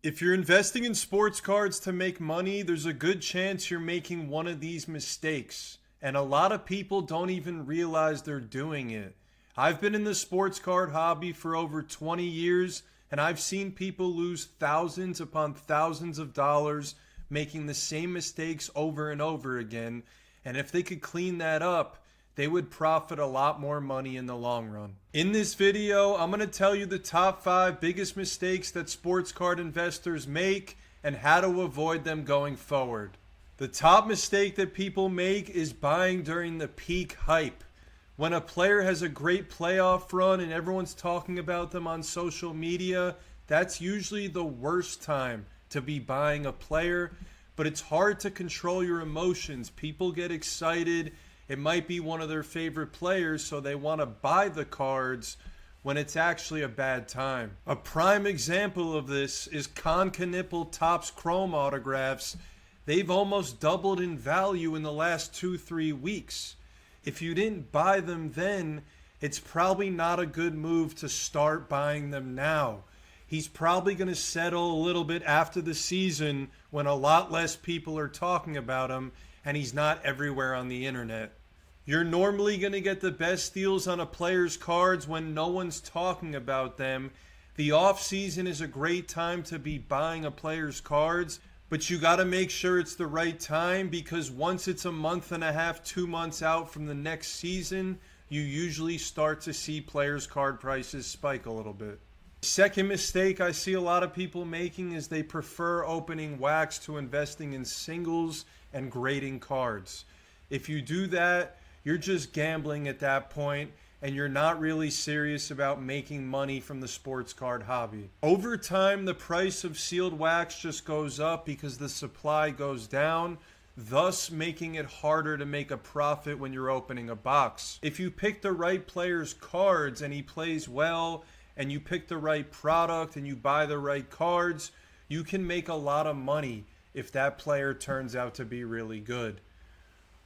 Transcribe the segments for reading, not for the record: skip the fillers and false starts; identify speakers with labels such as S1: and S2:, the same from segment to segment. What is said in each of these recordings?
S1: If you're investing in sports cards to make money, there's a good chance you're making one of these mistakes. And a lot of people don't even realize they're doing it. I've been in the sports card hobby for over 20 years, and I've seen people lose thousands upon thousands of dollars making the same mistakes over and over again. And if they could clean that up, they would profit a lot more money in the long run. In this video, I'm going to tell you the top 5 biggest mistakes that sports card investors make and how to avoid them going forward. The top mistake that people make is buying during the peak hype. When a player has a great playoff run and everyone's talking about them on social media, that's usually the worst time to be buying a player, but it's hard to control your emotions. People get excited. It might be one of their favorite players, so they want to buy the cards when it's actually a bad time. A prime example of this is Con Knipple Topps Chrome autographs. They've almost doubled in value in the last 2-3 weeks. If you didn't buy them then, it's probably not a good move to start buying them now. He's probably going to settle a little bit after the season when a lot less people are talking about him and he's not everywhere on the internet. You're normally going to get the best deals on a player's cards when no one's talking about them. The off season is a great time to be buying a player's cards, but you got to make sure it's the right time, because once it's a month and a half, 2 months out from the next season, you usually start to see players' card prices spike a little bit. Second mistake I see a lot of people making is they prefer opening wax to investing in singles and grading cards. If you do that, you're just gambling at that point, and you're not really serious about making money from the sports card hobby. Over time, the price of sealed wax just goes up because the supply goes down, thus making it harder to make a profit when you're opening a box. If you pick the right player's cards and he plays well, and you pick the right product and you buy the right cards, you can make a lot of money if that player turns out to be really good.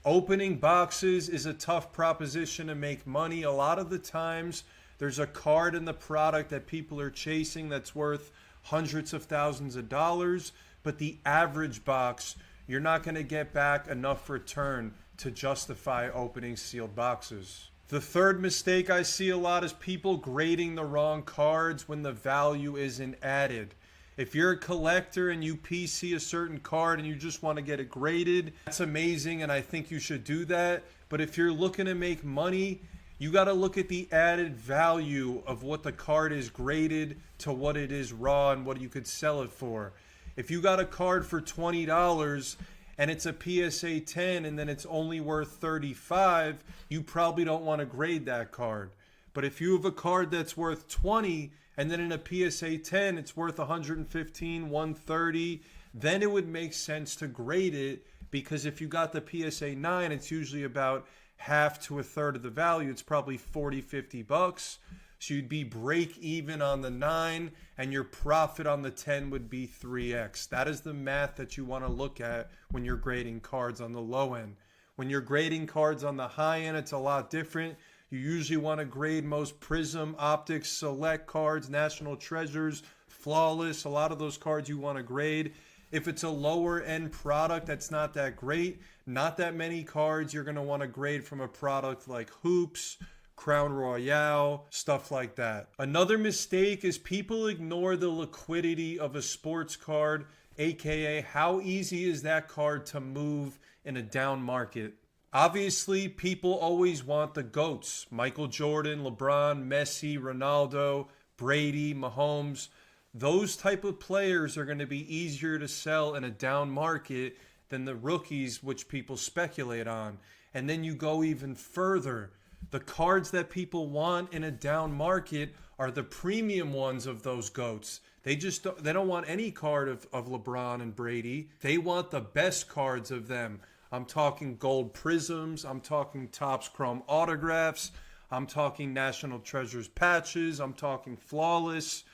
S1: Opening boxes is a tough proposition to make money. A lot of the times there's a card in the product that people are chasing that's worth hundreds of thousands of dollars, but the average box, you're not going to get back enough return to justify opening sealed boxes. The third mistake I see a lot is people grading the wrong cards when the value isn't added. If you're a collector and you PC a certain card and you just want to get it graded, that's amazing, and I think you should do that. But if you're looking to make money, you got to look at the added value of what the card is graded to what it is raw and what you could sell it for. If you got a card for $20 and it's a PSA 10 and then it's only worth $35, you probably don't want to grade that card. But if you have a card that's worth $20 and then in a PSA 10 it's worth $115, $130, then it would make sense to grade it, because if you got the PSA 9, it's usually about half to a third of the value. It's probably $40, $50. So you'd be break even on the 9 and your profit on the 10 would be 3x. That is the math that you want to look at when you're grading cards on the low end. When you're grading cards on the high end, it's a lot different. You usually want to grade most Prism, Optics, Select cards, National Treasures, Flawless. A lot of those cards you want to grade. If it's a lower end product that's not that great, not that many cards you're going to want to grade from a product like Hoops, Crown Royale, stuff like that. Another mistake is people ignore the liquidity of a sports card, aka how easy is that card to move in a down market. Obviously, people always want the GOATs: Michael Jordan, LeBron, Messi, Ronaldo, Brady, Mahomes. Those type of players are going to be easier to sell in a down market than the rookies, which people speculate on. And then you go even further. The cards that people want in a down market are the premium ones of those GOATs. They don't want any card of LeBron and Brady. They want the best cards of them. I'm talking gold prisms. I'm talking Topps Chrome autographs. I'm talking National Treasures patches. I'm talking flawless.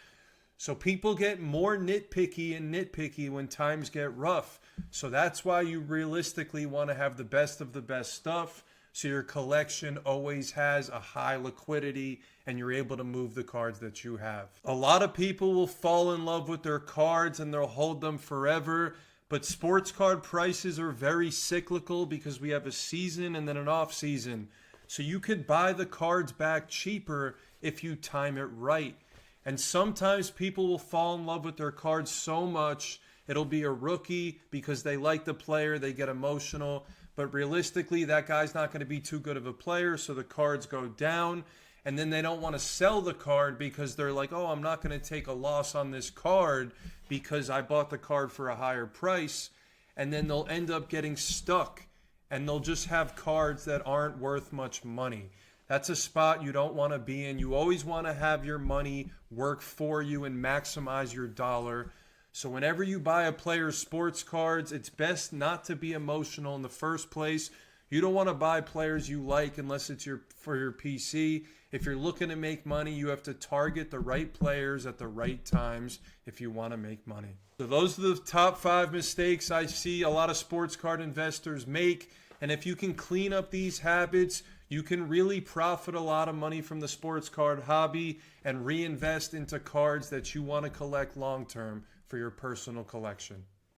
S1: So people get more nitpicky when times get rough. So that's why you realistically want to have the best of the best stuff. so your collection always has a high liquidity and you're able to move the cards that you have. A lot of people will fall in love with their cards and they'll hold them forever, but sports card prices are very cyclical because we have a season and then an off season. So you could buy the cards back cheaper if you time it right. And sometimes people will fall in love with their cards so much, it'll be a rookie because they like the player, they get emotional. But realistically, that guy's not going to be too good of a player, so the cards go down. And then they don't want to sell the card because they're like, oh, I'm not going to take a loss on this card because I bought the card for a higher price. And then they'll end up getting stuck and they'll just have cards that aren't worth much money. That's a spot you don't want to be in. You always want to have your money work for you and maximize your dollar. So whenever you buy a player's sports cards, it's best not to be emotional in the first place. You don't want to buy players you like unless it's for your PC. If you're looking to make money, you have to target the right players at the right times if you want to make money. So those are the top 5 mistakes I see a lot of sports card investors make. And if you can clean up these habits, you can really profit a lot of money from the sports card hobby and reinvest into cards that you want to collect long term for your personal collection.